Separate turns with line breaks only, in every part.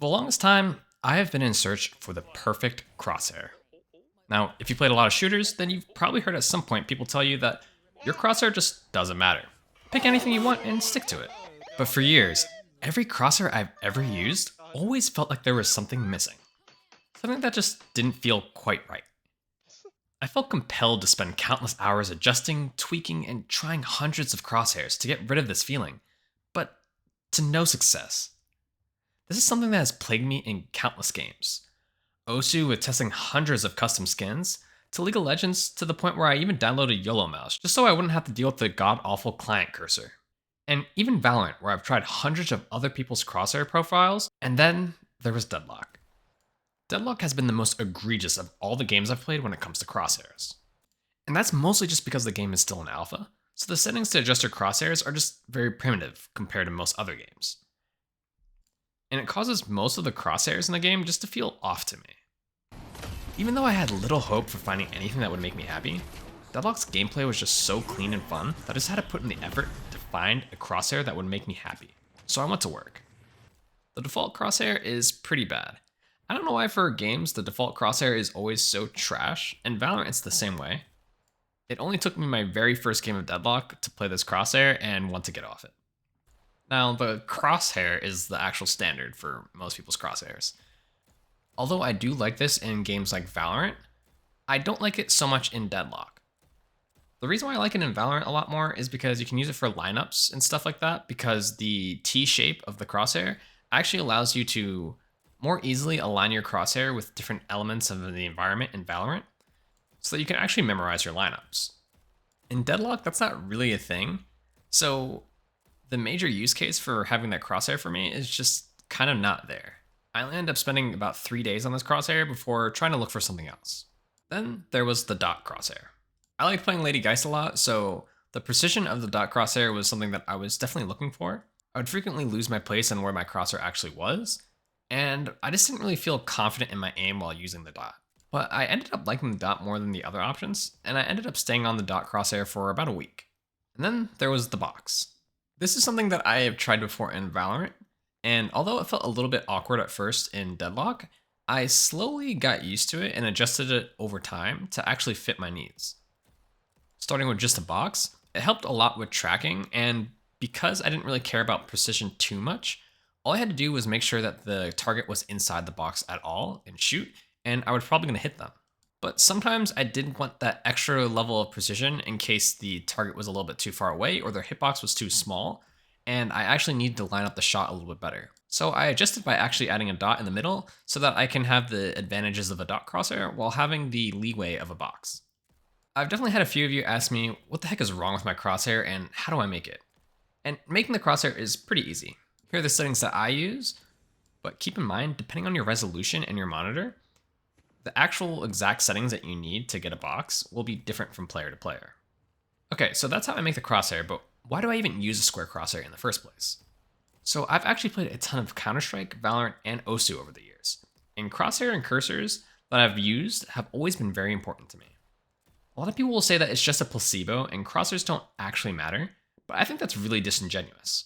For the longest time, I have been in search for the perfect crosshair. Now, if you played a lot of shooters, then you've probably heard at some point people tell you that your crosshair just doesn't matter. Pick anything you want and stick to it. But for years, every crosshair I've ever used always felt like there was something missing. Something that just didn't feel quite right. I felt compelled to spend countless hours adjusting, tweaking, and trying hundreds of crosshairs to get rid of this feeling, but to no success. This is something that has plagued me in countless games. Osu with testing hundreds of custom skins, to League of Legends to the point where I even downloaded YOLO Mouse just so I wouldn't have to deal with the god awful client cursor. And even Valorant, where I've tried hundreds of other people's crosshair profiles, and then there was Deadlock. Deadlock has been the most egregious of all the games I've played when it comes to crosshairs. And that's mostly just because the game is still in alpha, so the settings to adjust your crosshairs are just very primitive compared to most other games. And it causes most of the crosshairs in the game just to feel off to me. Even though I had little hope for finding anything that would make me happy, Deadlock's gameplay was just so clean and fun that I just had to put in the effort to find a crosshair that would make me happy. So I went to work. The default crosshair is pretty bad. I don't know why for games the default crosshair is always so trash, and Valorant it's the same way. It only took me my very first game of Deadlock to play this crosshair and want to get off it. Now, the crosshair is the actual standard for most people's crosshairs. Although I do like this in games like Valorant, I don't like it so much in Deadlock. The reason why I like it in Valorant a lot more is because you can use it for lineups and stuff like that, because the T shape of the crosshair actually allows you to more easily align your crosshair with different elements of the environment in Valorant, so that you can actually memorize your lineups. In Deadlock, that's not really a thing, so the major use case for having that crosshair for me is just kind of not there. I ended up spending about 3 days on this crosshair before trying to look for something else. Then there was the dot crosshair. I like playing Lady Geist a lot, so the precision of the dot crosshair was something that I was definitely looking for. I would frequently lose my place on where my crosshair actually was, and I just didn't really feel confident in my aim while using the dot. But I ended up liking the dot more than the other options, and I ended up staying on the dot crosshair for about a week. And then there was the box. This is something that I have tried before in Valorant, and although it felt a little bit awkward at first in Deadlock, I slowly got used to it and adjusted it over time to actually fit my needs. Starting with just a box, it helped a lot with tracking, and because I didn't really care about precision too much, all I had to do was make sure that the target was inside the box at all and shoot, and I was probably going to hit them. But sometimes I did want that extra level of precision in case the target was a little bit too far away or their hitbox was too small, and I actually needed to line up the shot a little bit better. So I adjusted by actually adding a dot in the middle so that I can have the advantages of a dot crosshair while having the leeway of a box. I've definitely had a few of you ask me what the heck is wrong with my crosshair and how do I make it? And making the crosshair is pretty easy. Here are the settings that I use, but keep in mind, depending on your resolution and your monitor, the actual exact settings that you need to get a box will be different from player to player. Okay, so that's how I make the crosshair, but why do I even use a square crosshair in the first place? So I've actually played a ton of Counter-Strike, Valorant, and Osu over the years, and crosshair and cursors that I've used have always been very important to me. A lot of people will say that it's just a placebo and crosshairs don't actually matter, but I think that's really disingenuous.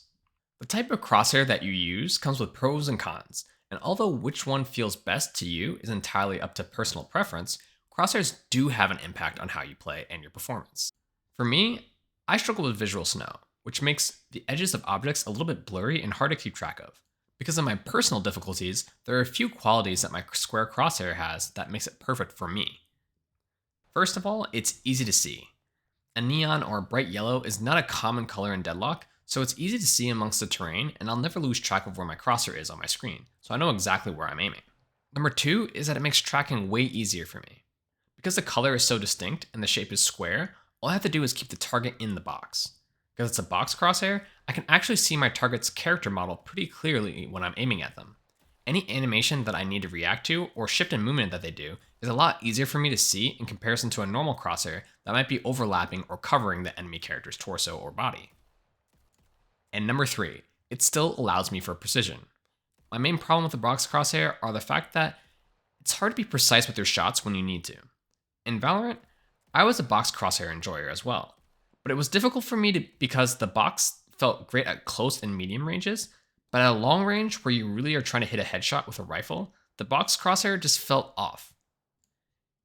The type of crosshair that you use comes with pros and cons, and although which one feels best to you is entirely up to personal preference, crosshairs do have an impact on how you play and your performance. For me, I struggle with visual snow, which makes the edges of objects a little bit blurry and hard to keep track of. Because of my personal difficulties, there are a few qualities that my square crosshair has that makes it perfect for me. First of all, it's easy to see. A neon or a bright yellow is not a common color in Deadlock, so it's easy to see amongst the terrain, and I'll never lose track of where my crosshair is on my screen, so I know exactly where I'm aiming. Number two is that it makes tracking way easier for me. Because the color is so distinct and the shape is square, all I have to do is keep the target in the box. Because it's a box crosshair, I can actually see my target's character model pretty clearly when I'm aiming at them. Any animation that I need to react to or shift in movement that they do is a lot easier for me to see in comparison to a normal crosshair that might be overlapping or covering the enemy character's torso or body. And number three, it still allows me for precision. My main problem with the box crosshair are the fact that it's hard to be precise with your shots when you need to. In Valorant, I was a box crosshair enjoyer as well, but it was difficult for me because the box felt great at close and medium ranges, but at a long range where you really are trying to hit a headshot with a rifle, the box crosshair just felt off.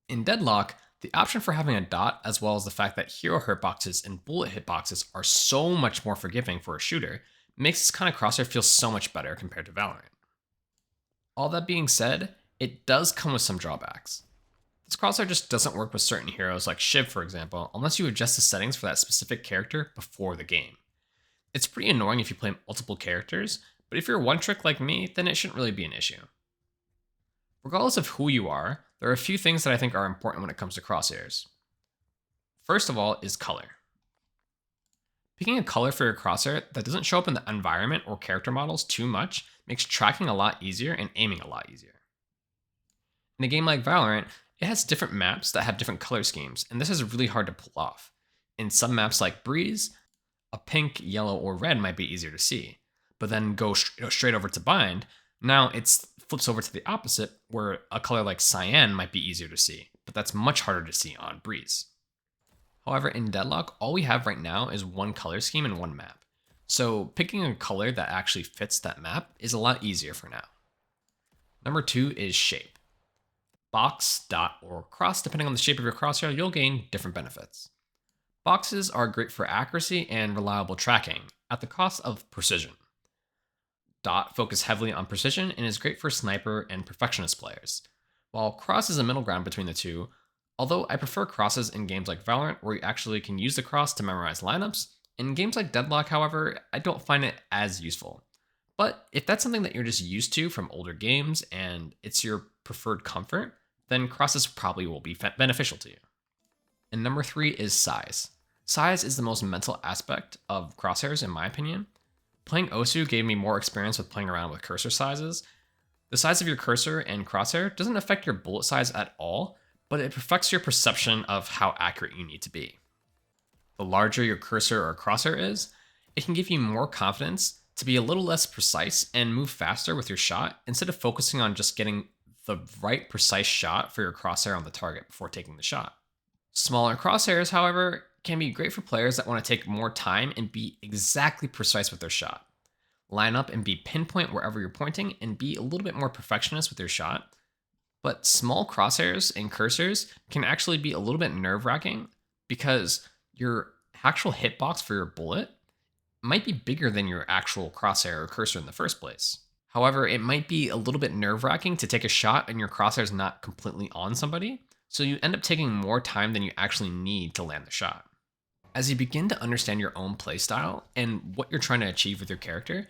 In Deadlock, the option for having a dot, as well as the fact that hero hitboxes and bullet hitboxes are so much more forgiving for a shooter, makes this kind of crosshair feel so much better compared to Valorant. All that being said, it does come with some drawbacks. This crosshair just doesn't work with certain heroes like Shiv, for example, unless you adjust the settings for that specific character before the game. It's pretty annoying if you play multiple characters, but if you're one trick like me, then it shouldn't really be an issue. Regardless of who you are, there are a few things that I think are important when it comes to crosshairs. First of all is color. Picking a color for your crosshair that doesn't show up in the environment or character models too much makes tracking a lot easier and aiming a lot easier. In a game like Valorant, it has different maps that have different color schemes, and this is really hard to pull off. In some maps like Breeze, a pink, yellow, or red might be easier to see, but then go straight over to Bind, now it flips over to the opposite, where a color like Cyan might be easier to see, but that's much harder to see on Breeze. However, in Deadlock, all we have right now is one color scheme and one map, so picking a color that actually fits that map is a lot easier for now. Number 2 is shape. Box, dot, or cross, depending on the shape of your crosshair, you'll gain different benefits. Boxes are great for accuracy and reliable tracking, at the cost of precision. Dot focus heavily on precision and is great for sniper and perfectionist players, while cross is a middle ground between the two, although I prefer crosses in games like Valorant where you actually can use the cross to memorize lineups. In games like Deadlock, however, I don't find it as useful. But if that's something that you're just used to from older games and it's your preferred comfort, then crosses probably will be beneficial to you. And number 3 is size. Size is the most mental aspect of crosshairs in my opinion. Playing Osu gave me more experience with playing around with cursor sizes. The size of your cursor and crosshair doesn't affect your bullet size at all, but it affects your perception of how accurate you need to be. The larger your cursor or crosshair is, it can give you more confidence to be a little less precise and move faster with your shot instead of focusing on just getting the right precise shot for your crosshair on the target before taking the shot. Smaller crosshairs, however, can be great for players that want to take more time and be exactly precise with their shot. Line up and be pinpoint wherever you're pointing and be a little bit more perfectionist with your shot. But small crosshairs and cursors can actually be a little bit nerve-wracking because your actual hitbox for your bullet might be bigger than your actual crosshair or cursor in the first place. However, it might be a little bit nerve-wracking to take a shot and your crosshair's not completely on somebody, so you end up taking more time than you actually need to land the shot. As you begin to understand your own playstyle and what you're trying to achieve with your character,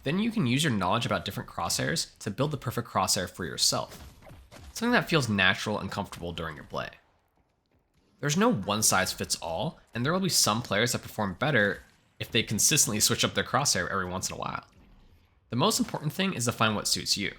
then you can use your knowledge about different crosshairs to build the perfect crosshair for yourself. Something that feels natural and comfortable during your play. There's no one size fits all, and there will be some players that perform better if they consistently switch up their crosshair every once in a while. The most important thing is to find what suits you.